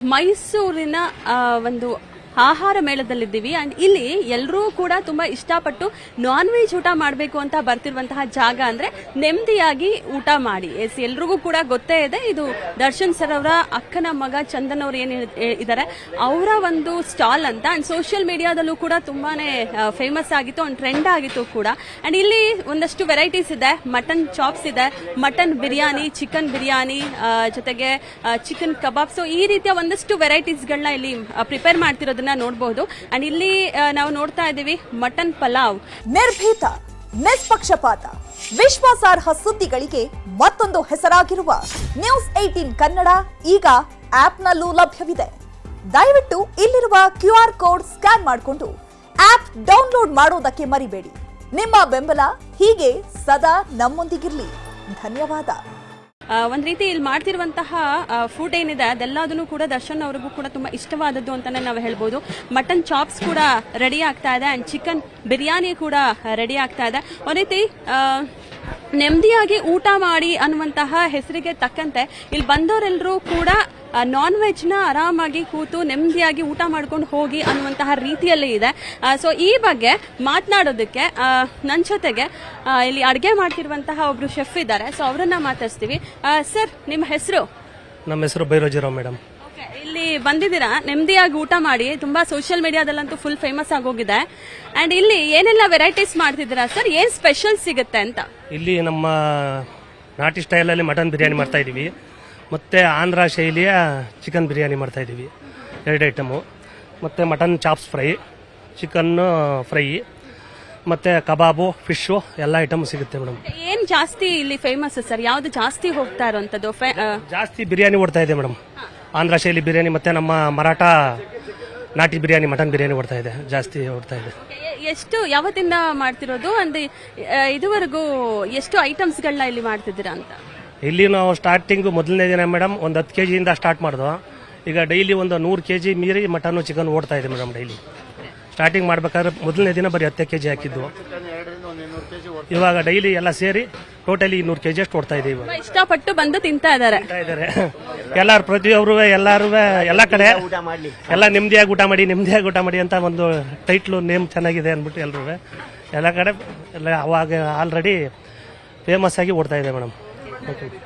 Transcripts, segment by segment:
ಮೈಸೂರಿನ ಒಂದು ಆಹಾರ ಮೇಳದಲ್ಲಿದ್ದೀವಿ ಅಂಡ್ ಇಲ್ಲಿ ಎಲ್ಲರೂ ಕೂಡ ತುಂಬಾ ಇಷ್ಟಪಟ್ಟು ನಾನ್ ವೆಜ್ ಊಟ ಮಾಡಬೇಕು ಅಂತ ಬರ್ತಿರುವಂತಹ ಜಾಗ ಅಂದ್ರೆ ನೆಮ್ಮದಿಯಾಗಿ ಊಟ ಮಾಡಿ. ಎಲ್ರಿಗೂ ಕೂಡ ಗೊತ್ತೇ ಇದೆ, ಇದು ದರ್ಶನ್ ಸರ್ ಅವರ ಅಕ್ಕನ ಮಗ ಚಂದನ್ ಅವರು ಏನ್ ಇದ್ದಾರೆ ಅವರ ಒಂದು ಸ್ಟಾಲ್ ಅಂತ. ಅಂಡ್ ಸೋಷಿಯಲ್ ಮೀಡಿಯಾದಲ್ಲೂ ಕೂಡ ತುಂಬಾನೇ ಫೇಮಸ್ ಆಗಿತ್ತು ಅಂಡ್ ಟ್ರೆಂಡ್ ಆಗಿತ್ತು ಕೂಡ. ಅಂಡ್ ಇಲ್ಲಿ ಒಂದಷ್ಟು ವೆರೈಟೀಸ್ ಇದೆ, ಮಟನ್ ಚಾಪ್ಸ್ ಇದೆ, ಮಟನ್ ಬಿರಿಯಾನಿ, ಚಿಕನ್ ಬಿರಿಯಾನಿ, ಜೊತೆಗೆ ಚಿಕನ್ ಕಬಾಬ್. ಸೊ ಈ ರೀತಿಯ ಒಂದಷ್ಟು ವೆರೈಟೀಸ್ ಗಳನ್ನ ಇಲ್ಲಿ ಪ್ರಿಪೇರ್ ಮಾಡ್ತಿರೋದನ್ನ ನೋಡಬಹುದು. ಅಂಡ್ ಇಲ್ಲಿ ನಾವು ನೋಡ್ತಾ ಇದ್ದೀವಿ ಮಟನ್ ಪಲಾವ್. ನಿರ್ಭೀತ, ನಿಷ್ಪಕ್ಷಪಾತ, ವಿಶ್ವಾಸಾರ್ಹ ಸುದ್ದಿಗಳಿಗೆ ಮತ್ತೊಂದು ಹೆಸರಾಗಿರುವ ನ್ಯೂಸ್ 18 ಕನ್ನಡ ಈಗ ಆಪ್ನಲ್ಲೂ ಲಭ್ಯವಿದೆ. ದಯವಿಟ್ಟು ಇಲ್ಲಿರುವ QR ಕೋಡ್ ಸ್ಕ್ಯಾನ್ ಮಾಡಿಕೊಂಡು ಆಪ್ ಡೌನ್ಲೋಡ್ ಮಾಡೋದಕ್ಕೆ ಮರಿಬೇಡಿ. ನಿಮ್ಮ ಬೆಂಬಲ ಹೀಗೆ ಸದಾ ನಮ್ಮೊಂದಿಗಿರ್ಲಿ. ಧನ್ಯವಾದ. ಒಂದ್ ರೀತಿ ಇಲ್ಲಿ ಮಾಡ್ತಿರುವಂತಹ ಫುಡ್ ಏನಿದೆ ಅದೆಲ್ಲದನ್ನು ಕೂಡ ದರ್ಶನ್ ಅವ್ರಿಗೂ ಕೂಡ ತುಂಬಾ ಇಷ್ಟವಾದದ್ದು ಅಂತಾನೆ ನಾವು ಹೇಳ್ಬೋದು. ಮಟನ್ ಚಾಪ್ಸ್ ಕೂಡ ರೆಡಿ ಆಗ್ತಾ ಇದೆ ಅಂಡ್ ಚಿಕನ್ ಬಿರಿಯಾನಿ ಕೂಡ ರೆಡಿ ಆಗ್ತಾ ಇದೆ. ಒಂದ್ ರೀತಿ ನೆಮ್ಮದಿಯಾಗಿ ಊಟ ಮಾಡಿ ಅನ್ನುವಂತಹ ಹೆಸರಿಗೆ ತಕ್ಕಂತೆ ಇಲ್ಲಿ ಬಂದವರೆಲ್ಲರೂ ಕೂಡ ನಾನ್ ವೆಜ್ ನ ಆರಾಮಾಗಿ ಕೂತು ನೆಮ್ಮದಿಯಾಗಿ ಊಟ ಮಾಡ್ಕೊಂಡು ಹೋಗಿ ಅನ್ನುವಂತಹ ರೀತಿಯಲ್ಲಿ ಇದೆ. ಸೊ ಈ ಬಗ್ಗೆ ಮಾತನಾಡೋದಕ್ಕೆ ನನ್ನ ಜೊತೆಗೆ ಇಲ್ಲಿ ಅಡುಗೆ ಮಾಡ್ತಿರುವಂತಹ ಒಬ್ರು ಶೆಫ್ ಇದ್ದಾರೆ. ಸೊ ಅವರನ್ನ ಮಾತಾಡ್ತೀವಿ. ಸರ್, ನಿಮ್ಮ ಹೆಸರು? ನಮ್ಮ ಹೆಸರು ಭೈರೋಜಿರಾವ್ ಮೇಡಮ್. ಇಲ್ಲಿ ಬಂದಿದ್ದೀರಾ ನೆಮ್ಮದಿಯಾಗಿ ಊಟ ಮಾಡಿ, ತುಂಬಾ ಸೋಷಿಯಲ್ ಮೀಡಿಯಾದಲ್ಲಂತೂ ಫುಲ್ ಫೇಮಸ್ ಆಗೋಗಿದೆ. ಅಂಡ್ ಇಲ್ಲಿ ಏನೆಲ್ಲ ವೆರೈಟೀಸ್ ಮಾಡ್ತಿದ್ದೀರಾ ಸರ್? ಏನ್ ಸ್ಪೆಷಲ್ ಸಿಗುತ್ತೆ ಅಂತ? ಇಲ್ಲಿ ನಮ್ಮ ನಾಟಿ ಸ್ಟೈಲಲ್ಲಿ ಮಟನ್ ಬಿರಿಯಾನಿ ಮಾಡ್ತಾ ಇದೀವಿ, ಮತ್ತೆ ಆಂಧ್ರ ಶೈಲಿಯ ಚಿಕನ್ ಬಿರಿಯಾನಿ ಮಾಡ್ತಾ ಇದೀವಿ, 2 ಐಟಮು. ಮತ್ತೆ mutton chops fry, chicken fry, ಮತ್ತೆ ಕಬಾಬು, ಫಿಶು ಎಲ್ಲ ಐಟಮ್ ಸಿಗುತ್ತೆ ಮೇಡಮ್. ಏನ್ ಜಾಸ್ತಿ ಇಲ್ಲಿ ಫೇಮಸ್ ಸರ್? ಯಾವ್ದು ಜಾಸ್ತಿ ಹೋಗ್ತಾ ಇರುವಂತದ್ದು? ಜಾಸ್ತಿ ಬಿರಿಯಾನಿ ಓಡ್ತಾ ಇದೆ ಮೇಡಮ್. ಆಂಧ್ರ ಶೈಲಿ ಬಿರಿಯಾನಿ ಮತ್ತೆ ನಮ್ಮ ಮರಾಠ ನಾಟಿ ಬಿರಿಯಾನಿ, ಮಟನ್ ಬಿರಿಯಾನಿ ಓಡ್ತಾ ಇದೆ, ಜಾಸ್ತಿ ಓಡ್ತಾ ಇದೆ. ಎಷ್ಟು ಯಾವತ್ತಿಂದ ಮಾಡ್ತಿರೋದು? ಅಂದ್ರೆ ಇದುವರೆಗೂ ಎಷ್ಟು ಐಟಮ್ಸ್ಗಳನ್ನ ಇಲ್ಲಿ ಮಾಡ್ತಿದ್ದೀರಾ ಅಂತ? ಇಲ್ಲಿ ನಾವು ಸ್ಟಾರ್ಟಿಂಗ್ ಮೊದಲನೇ ದಿನ ಮೇಡಮ್ ಒಂದು 10 kg ಸ್ಟಾರ್ಟ್ ಮಾಡಿದ್ವು. ಈಗ ಡೈಲಿ ಒಂದು 100 kg ಮೀರಿ ಮಟನ್ ಚಿಕನ್ ಓಡ್ತಾ ಇದೆ ಮೇಡಮ್. ಡೈಲಿ ಸ್ಟಾರ್ಟಿಂಗ್ ಮಾಡ್ಬೇಕಾದ್ರೆ ಮೊದಲನೇ ದಿನ ಬರೀ 10 kg ಹಾಕಿದ್ವು. ಇವಾಗ ಡೈಲಿ ಎಲ್ಲ ಸೇರಿ ಟೋಟಲಿ 200 kg ಅಷ್ಟು ಓಡ್ತಾ ಇದೆ. ಇವಾಗ ಇಷ್ಟಪಟ್ಟು ಬಂದು ತಿಂತಾ ಇದ್ದಾರೆ ಎಲ್ಲಾರು, ಪ್ರತಿಯೊಬ್ರು ಎಲ್ಲಾರು ಎಲ್ಲ ಕಡೆ ಎಲ್ಲ ನೆಮ್ಮದಿಯಾಗಿ ಊಟ ಮಾಡಿ ಅಂತ ಒಂದು ಟೈಟ್ಲು ನೇಮ್ ಚೆನ್ನಾಗಿದೆ ಅಂದ್ಬಿಟ್ಟು ಎಲ್ಲರೂ ಎಲ್ಲ ಕಡೆ ಎಲ್ಲ ಅವಾಗ ಆಲ್ರೆಡಿ ಫೇಮಸ್ ಆಗಿ ಓಡ್ತಾ ಇದೆ madam.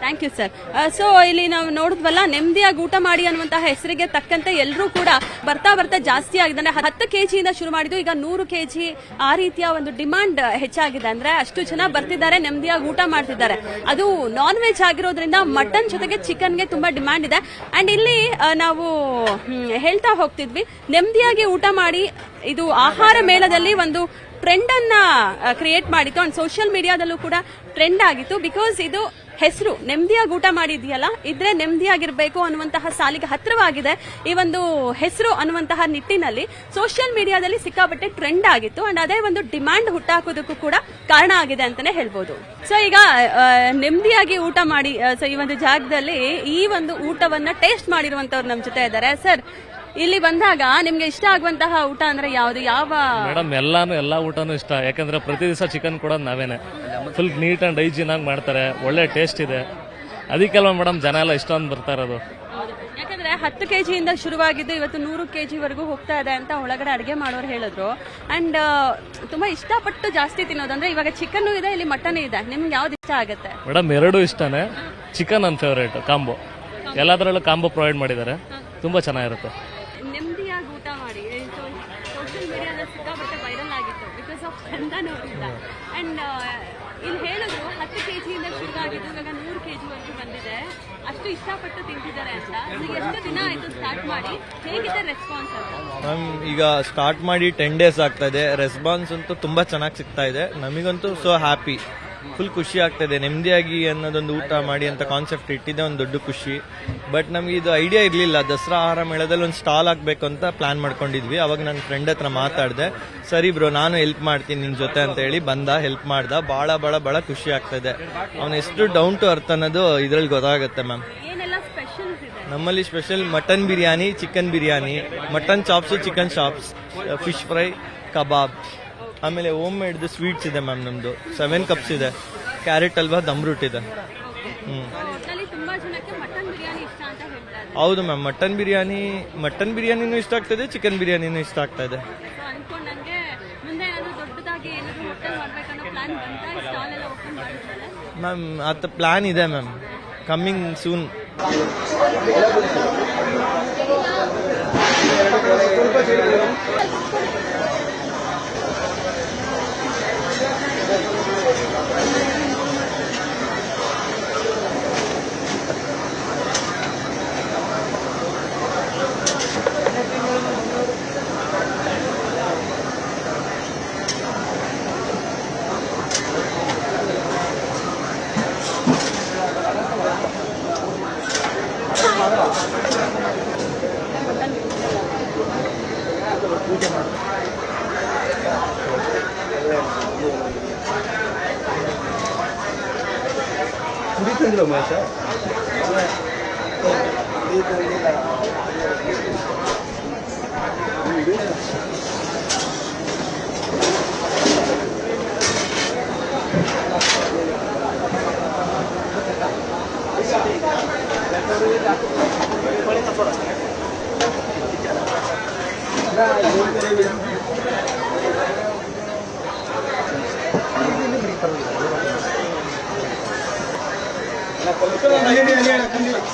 Thank you sir. So ಇಲ್ಲಿ ನಾವು ನೋಡಿದ್ವಲ್ಲ, ನೆಮ್ಮದಿಯಾಗಿ ಊಟ ಮಾಡಿ ಅನ್ನುವಂತಹ ಹೆಸರಿಗೆ ತಕ್ಕಂತೆ ಎಲ್ಲರೂ ಕೂಡ ಬರ್ತಾ ಜಾಸ್ತಿ ಆಗಿದೆ. 10 kg ಶುರು ಮಾಡಿದ್ದು ಈಗ 100 kg, ಆ ರೀತಿಯ ಒಂದು ಡಿಮಾಂಡ್ ಹೆಚ್ಚಾಗಿದೆ. ಅಂದ್ರೆ ಅಷ್ಟು ಜನ ಬರ್ತಿದ್ದಾರೆ, ನೆಮ್ಮದಿಯಾಗಿ ಊಟ ಮಾಡ್ತಿದ್ದಾರೆ. ಅದು ನಾನ್ ವೆಜ್ ಆಗಿರೋದ್ರಿಂದ ಮಟನ್ ಜೊತೆಗೆ ಚಿಕನ್ಗೆ ತುಂಬಾ ಡಿಮಾಂಡ್ ಇದೆ. ಅಂಡ್ ಇಲ್ಲಿ ನಾವು ಹೇಳ್ತಾ ಹೋಗ್ತಿದ್ವಿ, ನೆಮ್ಮದಿಯಾಗಿ ಊಟ ಮಾಡಿ ಇದು ಆಹಾರ ಮೇಳದಲ್ಲಿ ಒಂದು ಟ್ರೆಂಡ್ ಅನ್ನ ಕ್ರಿಯೇಟ್ ಮಾಡಿತ್ತು. ಅಂಡ್ ಸೋಷಿಯಲ್ ಮೀಡಿಯಾದಲ್ಲೂ ಕೂಡ ಟ್ರೆಂಡ್ ಆಗಿತ್ತು. ಬಿಕಾಸ್ ಇದು ಹೆಸರು ನೆಮ್ಮದಿಯಾಗಿ ಊಟ ಮಾಡಿದ್ಯಲ್ಲ, ಇದ್ರೆ ನೆಮ್ಮದಿಯಾಗಿರ್ಬೇಕು ಅನ್ನುವಂತಹ ಸಾಲಿಗೆ ಹತ್ರವಾಗಿದೆ ಈ ಒಂದು ಹೆಸರು ಅನ್ನುವಂತಹ ನಿಟ್ಟಿನಲ್ಲಿ ಸೋಷಿಯಲ್ ಮೀಡಿಯಾದಲ್ಲಿ ಸಿಕ್ಕಾಪಟ್ಟೆ ಟ್ರೆಂಡ್ ಆಗಿತ್ತು. ಅಂಡ್ ಅದೇ ಒಂದು ಡಿಮಾಂಡ್ ಹುಟ್ಟಾಕೋದಕ್ಕೂ ಕೂಡ ಕಾರಣ ಆಗಿದೆ ಅಂತಾನೆ ಹೇಳ್ಬೋದು. ಸೊ ಈಗ ನೆಮ್ಮದಿಯಾಗಿ ಊಟ ಮಾಡಿ ಸೊ ಈ ಒಂದು ಜಾಗದಲ್ಲಿ ಈ ಒಂದು ಊಟವನ್ನ ಟೇಸ್ಟ್ ಮಾಡಿರುವಂತವ್ರು ನಮ್ಮ ಜೊತೆ ಇದ್ದಾರೆ. ಸರ್, ಇಲ್ಲಿ ಬಂದಾಗ ನಿಮ್ಗೆ ಇಷ್ಟ ಆಗುವಂತಹ ಊಟ ಅಂದ್ರೆ ಯಾವ್ದು? ಯಾವ ಮೇಡಮ್? ಎಲ್ಲಾ ಊಟನೂ ಇಷ್ಟ. ಯಾಕಂದ್ರೆ ಪ್ರತಿ ದಿವಸ ಚಿಕನ್ ಕೊಡೋದು ನಾವೇನೆ. ಫುಲ್ ನೀಟ್ ಅಂಡ್ ಹೈಜೀನ್ ಆಗಿ ಮಾಡ್ತಾರೆ, ಒಳ್ಳೆ ಟೇಸ್ಟ್ ಇದೆ. ಅದಕ್ಕೆಲ್ವಾ ಮೇಡಮ್ ಜನ ಎಲ್ಲ ಇಷ್ಟೊಂದು ಬರ್ತಾ ಇರೋದು. ಯಾಕಂದ್ರೆ 10 kg ಇಂದ ಶುರುವಾಗಿದ್ದು ಇವತ್ತು 100 kg ವರೆಗೂ ಹೋಗ್ತಾ ಇದೆ ಅಂತ ಒಳಗಡೆ ಅಡಿಗೆ ಮಾಡೋರು ಹೇಳಿದ್ರು. ಅಂಡ್ ತುಂಬಾ ಇಷ್ಟಪಟ್ಟು ಜಾಸ್ತಿ ತಿನ್ನೋದಂದ್ರೆ ಇವಾಗ ಚಿಕನ್ ಇದೆ, ಇಲ್ಲಿ ಮಟನ್ ಇದೆ. ನಿಮ್ಗೆ ಯಾವ್ದು ಇಷ್ಟ ಆಗುತ್ತೆ? ಮೇಡಮ್ ಎರಡೂ ಇಷ್ಟನೇ. ಚಿಕನ್ ನನ್ನ ಫೇವರೇಟ್. ಕಾಂಬೋ ಎಲ್ಲದರಲ್ಲೂ ಕಾಂಬೋ ಪ್ರೊವೈಡ್ ಮಾಡಿದ್ದಾರೆ, ತುಂಬಾ ಚೆನ್ನಾಗಿರುತ್ತೆ. ನೆಮ್ಮದಿಯಾಗಿ ಊಟ ಮಾಡಿ ಸೋಷಿಯಲ್ ಮೀಡಿಯಾದಲ್ಲಿ ಸಿಕ್ಕಾಪಟ್ಟೆ ವೈರಲ್ ಆಗಿತ್ತು ಬಿಕಾಸ್ ಆಫ್ ಚಂದನ್ ಅವರಿಂದ. ಅಂಡ್ ಇಲ್ಲಿ ಹೇಳಿದ್ರು 10 kg ಇಂದ ಶುರುವಾಗಿದ್ದು ಇವಾಗ 100 kg ವರೆಗೂ ಬಂದಿದೆ. ಅಷ್ಟು ಇಷ್ಟಪಟ್ಟು ತಿಂತಿದ್ದಾರೆ ಅಂತ. ಎಷ್ಟು ದಿನ ಆಯ್ತು ಸ್ಟಾರ್ಟ್ ಮಾಡಿ? ಹೇಗಿದೆ ರೆಸ್ಪಾನ್ಸ್ ಅಂತ? ಮ್ಯಾಮ್, ಈಗ ಸ್ಟಾರ್ಟ್ ಮಾಡಿ 10 days ಆಗ್ತಾ ಇದೆ. ರೆಸ್ಪಾನ್ಸ್ ಅಂತೂ ತುಂಬಾ ಚೆನ್ನಾಗಿ ಸಿಗ್ತಾ ಇದೆ. ನಮಗಂತೂ ಸೊ ಹ್ಯಾಪಿ, ಫುಲ್ ಖುಷಿ ಆಗ್ತಾ ಇದೆ. ನೆಮ್ಮದಿಯಾಗಿ ಅನ್ನೋದೊಂದು ಊಟ ಮಾಡಿ ಅಂತ ಕಾನ್ಸೆಪ್ಟ್ ಇಟ್ಟಿದೆ, ಒಂದು ದೊಡ್ಡ ಖುಷಿ. ಬಟ್ ನಮ್ಗೆ ಇದು ಐಡಿಯಾ ಇರಲಿಲ್ಲ. ದಸರಾ ಆಹಾರ ಮೇಳದಲ್ಲಿ ಒಂದು ಸ್ಟಾಲ್ ಹಾಕ್ಬೇಕು ಅಂತ ಪ್ಲಾನ್ ಮಾಡ್ಕೊಂಡಿದ್ವಿ. ಅವಾಗ ನನ್ನ ಫ್ರೆಂಡ್ ಹತ್ರ ಮಾತಾಡಿದೆ. ಸರಿ ಬ್ರೋ, ನಾನು ಹೆಲ್ಪ್ ಮಾಡ್ತೀನಿ ನಿನ್ ಜೊತೆ ಅಂತ ಹೇಳಿ ಬಂದ, ಹೆಲ್ಪ್ ಮಾಡ್ದ. ಬಹಳ ಖುಷಿ ಆಗ್ತಾ ಇದೆ. ಅವನು ಎಷ್ಟು ಡೌನ್ ಟು ಅರ್ತ್ ಅನ್ನೋದು ಇದ್ರಲ್ಲಿ ಗೊತ್ತಾಗುತ್ತೆ ಮ್ಯಾಮ್. ನಮ್ಮಲ್ಲಿ special mutton biryani, chicken biryani, mutton chops, chicken chops, fish fry, kebab, ಆಮೇಲೆ ಹೋಮ್ ಮೇಡ್ ಸ್ವೀಟ್ಸ್ ಇದೆ ಮ್ಯಾಮ್. ನಮ್ದು 7 cups ಇದೆ, ಕ್ಯಾರೆಟ್ ಹಲ್ವಾ, ದಮ್ ರೂಟ್ ಇದೆ. ತುಂಬಾ ಜನಕ್ಕೆ ಮಟನ್ ಬಿರಿಯಾನಿ ಇಷ್ಟ ಅಂತ ಹೇಳ್ತಾರೆ. ಹೌದು ಮ್ಯಾಮ್, ಮಟನ್ ಬಿರಿಯಾನಿನೂ ಇಷ್ಟ ಆಗ್ತದೆ, ಚಿಕನ್ ಬಿರಿಯಾನಿನೂ ಇಷ್ಟ ಆಗ್ತಾ ಇದೆ. ಅನ್ಕೊಂಡಂಗೆ ಮುಂದೆ ಏನಾದ್ರು ದೊಡ್ಡದಾಗಿ ಏನಾದ್ರು ಹೋಟೆಲ್ ಮಾಡ್ಬೇಕನ್ನೋ ಪ್ಲಾನ್ ಬಂತಾ, ಸ್ಟಾಲ್ ಎಲ್ಲ ಓಪನ್ ಮಾಡಿದ್ಮೇಲೆ? ಮ್ಯಾಮ್ ಅದು ಪ್ಲಾನ್ ಇದೆ ಮ್ಯಾಮ್, ಕಮ್ಮಿಂಗ್ ಸೂನ್.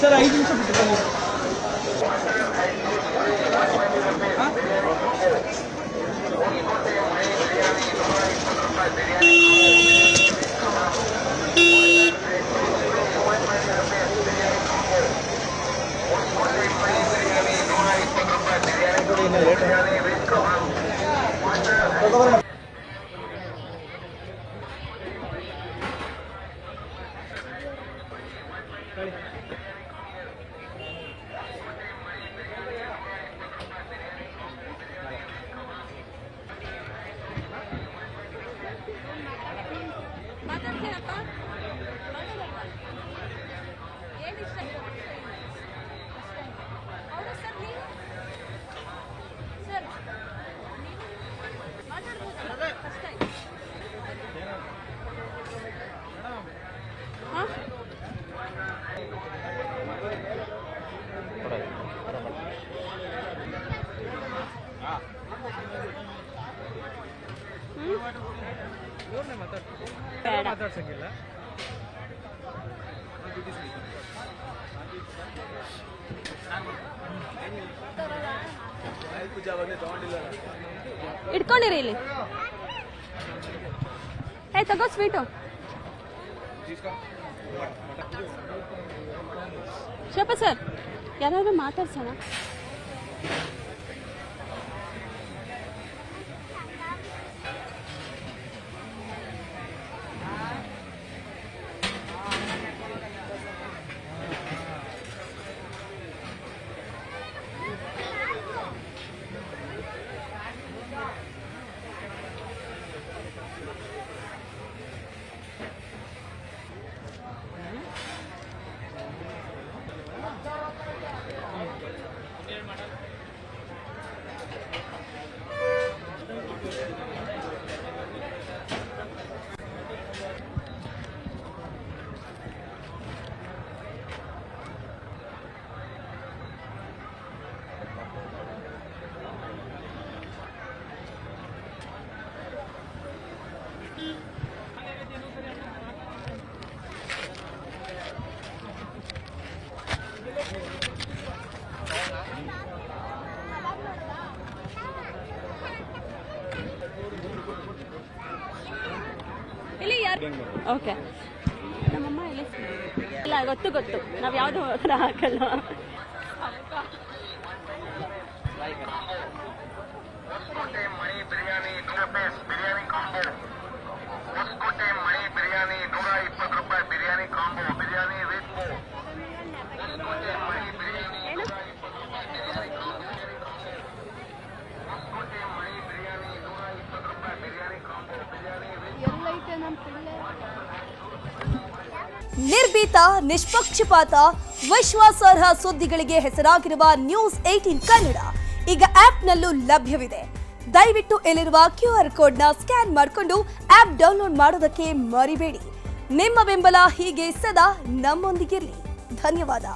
ಸರ್ 5 ನಿಮಿಷ ಬಿಟ್ಟು ಮಾತಾಡ್ತೀರಪ್ಪ? ಏನು ಇಷ್ಟ? ಹೌದಾ ಸರ್, ನೀವು ಸರ್ ನೀವು ಮಾತಾಡ್ಬೋದಲ್ಲ ಫಸ್ಟ್ ಟೈಮ್? ಹಾಂ, ಮಾತಾಡ್ಸಂಗಿಲ್ಲ. ಇಟ್ಕೊಂಡಿರಿ ಇಲ್ಲಿ. ತಗೋ ಸ್ವೀಟು. ಶಿವಪ್ಪ ಸರ್, ಯಾರಾದ್ರೂ ಮಾತಾಡ್ಸೋಣ? ಇಲ್ಲಿ ಯಾರು? ಓಕೆ, ನಮ್ಮಮ್ಮ ಇಲ್ಲಿ ಇಲ್ಲ, ಗೊತ್ತು, ನಾವು ಯಾವುದು ಹಾಕಲ್ಲ. ನಿರ್ಭೀತ, ನಿಷ್ಪಕ್ಷಪಾತ, ವಿಶ್ವಾಸಾರ್ಹ ಸುದ್ದಿಗಳಿಗೆ ಹೆಸರಾಗಿರುವ ನ್ಯೂಸ್ 18 ಕನ್ನಡ ಈಗ ಆಪ್ನಲ್ಲೂ ಲಭ್ಯವಿದೆ. ದಯವಿಟ್ಟು ಇಲ್ಲಿರುವ QR ಕೋಡ್ನ ಸ್ಕ್ಯಾನ್ ಮಾಡಿಕೊಂಡು ಆಪ್ ಡೌನ್ಲೋಡ್ ಮಾಡೋದಕ್ಕೆ ಮರಿಬೇಡಿ. ನಿಮ್ಮ ಬೆಂಬಲ ಹೀಗೆ ಸದಾ ನಮ್ಮೊಂದಿಗಿರಲಿ. ಧನ್ಯವಾದ.